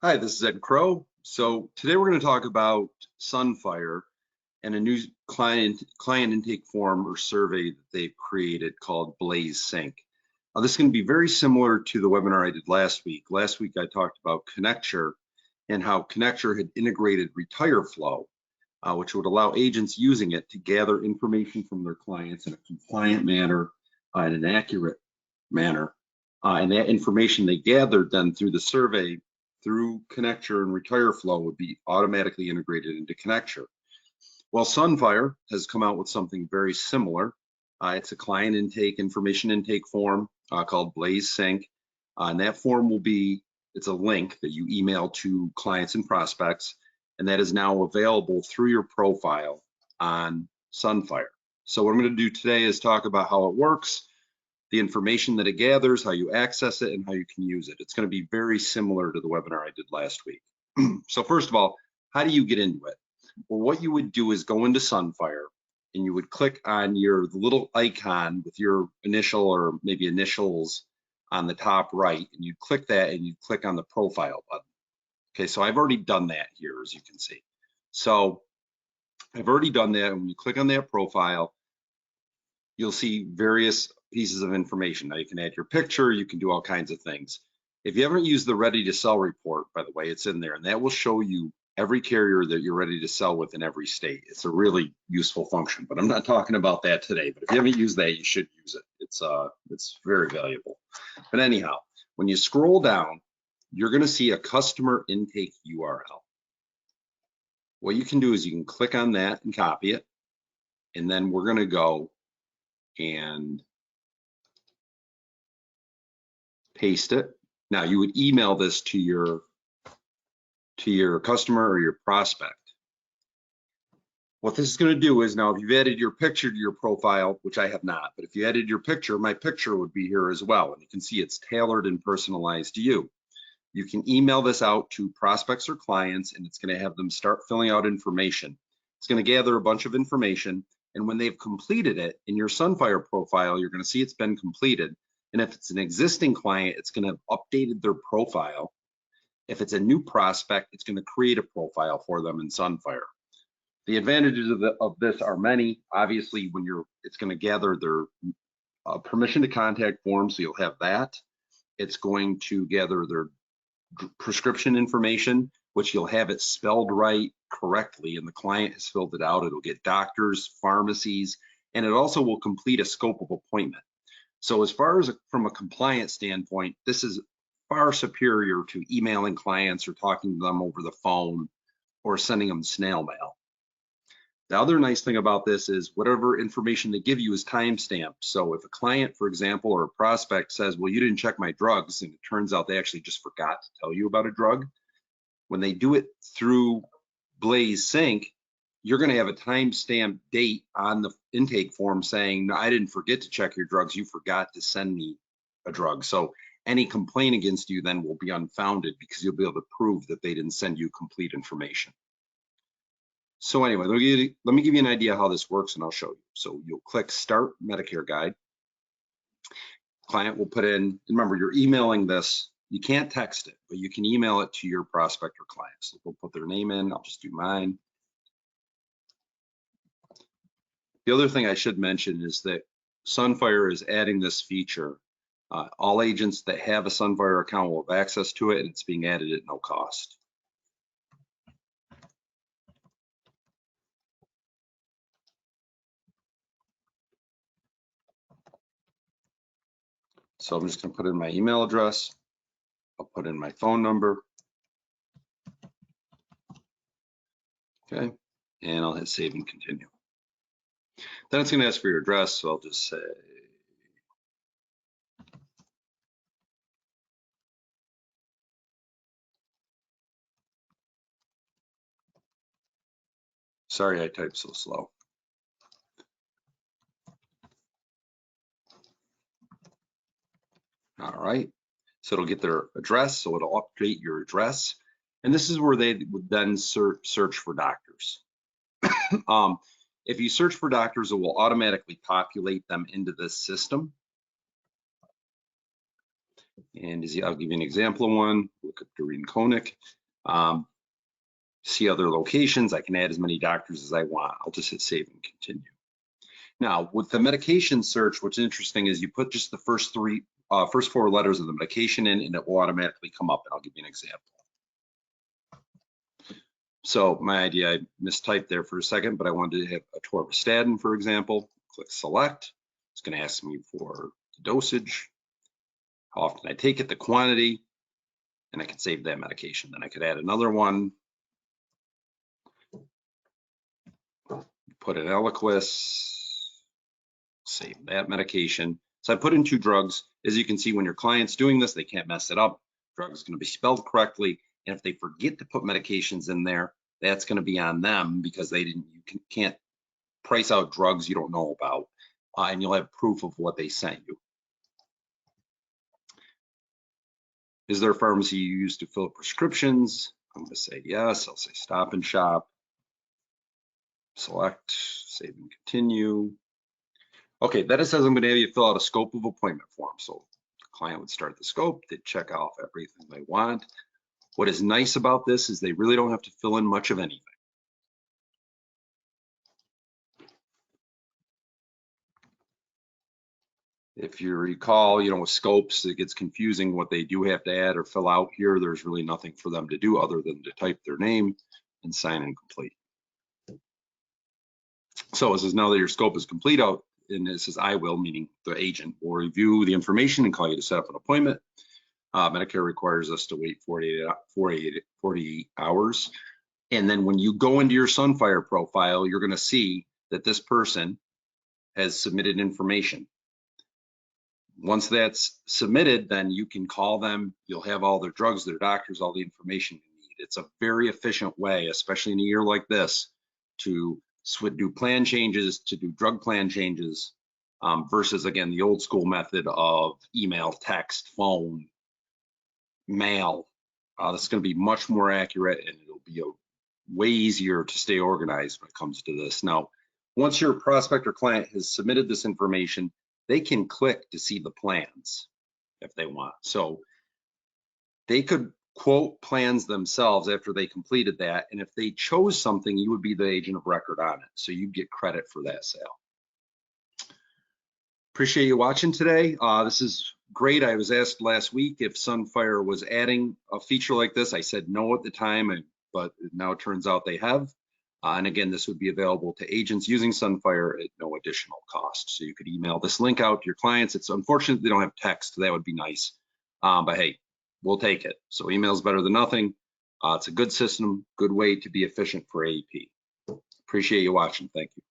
Hi, this is Ed Crowe. So today we're going to talk about Sunfire and a new client intake form or survey that they've created called BlazeSync. This is going to be very similar to the webinar I did last week. Last week I talked about Connecture and how Connecture had integrated Retire Flow, which would allow agents using it to gather information from their clients in a compliant manner and an accurate manner. And that information they gathered then through the survey through Connecture and Retire Flow would be automatically integrated into Connecture. Well, Sunfire has come out with something very similar. It's a client intake, information intake form called BlazeSync. And that form will be, it's a link that you email to clients and prospects, and that is now available through your profile on Sunfire. So what I'm going to do today is talk about how it works, the information that it gathers, how you access it, and how you can use it. It's going to be very similar to the webinar I did last week. So first of all, how do you get into it? Well, what you would do is go into Sunfire and you would click on the little icon with your initial or maybe initials on the top right, and you'd click that and you'd click on the profile button. Okay, so I've already done that here, as you can see. So I've already done that, and when you click on that profile, you'll see various pieces of information. Now you can add your picture, you can do all kinds of things. If you haven't used the ready to sell report, by the way, it's in there, and that will show you every carrier that you're ready to sell with in every state. It's a really useful function, but I'm not talking about that today. But if you haven't used that, you should use it. It's very valuable. But anyhow, when you scroll down, you're going to see a customer intake URL. What you can do is you can click on that and copy it, and then we're going to go and paste it. Now you would email this to your customer or your prospect. What this is going to do is, now if you've added your picture to your profile, which I have not, but if you added your picture, my picture would be here as well. And you can see it's tailored and personalized to you. You can email this out to prospects or clients, and it's going to have them start filling out information. It's going to gather a bunch of information, and when they've completed it in your Sunfire profile, you're going to see it's been completed. And if it's an existing client, it's going to have updated their profile. If it's a new prospect, it's going to create a profile for them in Sunfire. The advantages of this are many. Obviously, it's going to gather their permission to contact form, so you'll have that. It's going to gather their prescription information, which you'll have it spelled right correctly, and the client has filled it out. It'll get doctors, pharmacies, and it also will complete a scope of appointment. So as far as from a compliance standpoint, this is far superior to emailing clients or talking to them over the phone or sending them snail mail. The other nice thing about this is whatever information they give you is timestamped. So if a client, for example, or a prospect says, well, you didn't check my drugs, and it turns out they actually just forgot to tell you about a drug, when they do it through BlazeSync, you're going to have a timestamped date on the intake form saying, no, I didn't forget to check your drugs, you forgot to send me a drug. So any complaint against you then will be unfounded because you'll be able to prove that they didn't send you complete information. So anyway, let me give you an idea how this works, and I'll show you. So you'll click Start Medicare Guide. Client will put in, remember, you're emailing this. You can't text it, but you can email it to your prospect or client. So they'll put their name in. I'll just do mine. The other thing I should mention is that Sunfire is adding this feature. All agents that have a Sunfire account will have access to it, and it's being added at no cost. So I'm just going to put in my email address. I'll put in my phone number. Okay, and I'll hit save and continue. Then it's going to ask for your address, so I'll just say, sorry I typed so slow. All right, so it'll get their address, so it'll update your address. And this is where they would then search for doctors. If you search for doctors, it will automatically populate them into this system. And I'll give you an example of one. look up Doreen Koenig. See other locations. I can add as many doctors as I want. I'll just hit save and continue. Now, with the medication search, what's interesting is you put just the first four letters of the medication in, and it will automatically come up. And I'll give you an example. So my idea, I mistyped there for a second, but I wanted to have atorvastatin, for example. Click select. It's going to ask me for the dosage, how often I take it, the quantity, and I can save that medication. Then I could add another one. Put in Eliquis, save that medication. So I put in 2 drugs. As you can see, when your client's doing this, they can't mess it up. Drug is going to be spelled correctly. And if they forget to put medications in there, that's going to be on them because you can't price out drugs you don't know about. And you'll have proof of what they sent you. Is there a pharmacy you use to fill prescriptions? I'm going to say yes. I'll say Stop and Shop. Select, save and continue. Okay, that says I'm going to have you fill out a scope of appointment form. So the client would start the scope, they'd check off everything they want. What is nice about this is they really don't have to fill in much of anything. If you recall, with scopes, it gets confusing what they do have to add or fill out here. There's really nothing for them to do other than to type their name and sign and complete. So it says now that your scope is complete out, and it says I will, meaning the agent will review the information and call you to set up an appointment. Medicare requires us to wait 48 hours. And then when you go into your Sunfire profile, you're going to see that this person has submitted information. Once that's submitted, then you can call them. You'll have all their drugs, their doctors, all the information you need. It's a very efficient way, especially in a year like this, to do plan changes, to do drug plan changes, versus, again, the old school method of email, text, phone, mail. This is going to be much more accurate, and it'll be way easier to stay organized when it comes to this. Now, once your prospect or client has submitted this information, they can click to see the plans if they want. So they could quote plans themselves after they completed that. And if they chose something, you would be the agent of record on it. So you get credit for that sale. Appreciate you watching today. This is great. I was asked last week if Sunfire was adding a feature like this. I said no at the time, but now it turns out they have. And again, this would be available to agents using Sunfire at no additional cost. So you could email this link out to your clients. It's unfortunate they don't have text. That would be nice. But hey, we'll take it. So email is better than nothing. It's a good system, good way to be efficient for AEP. Appreciate you watching. Thank you.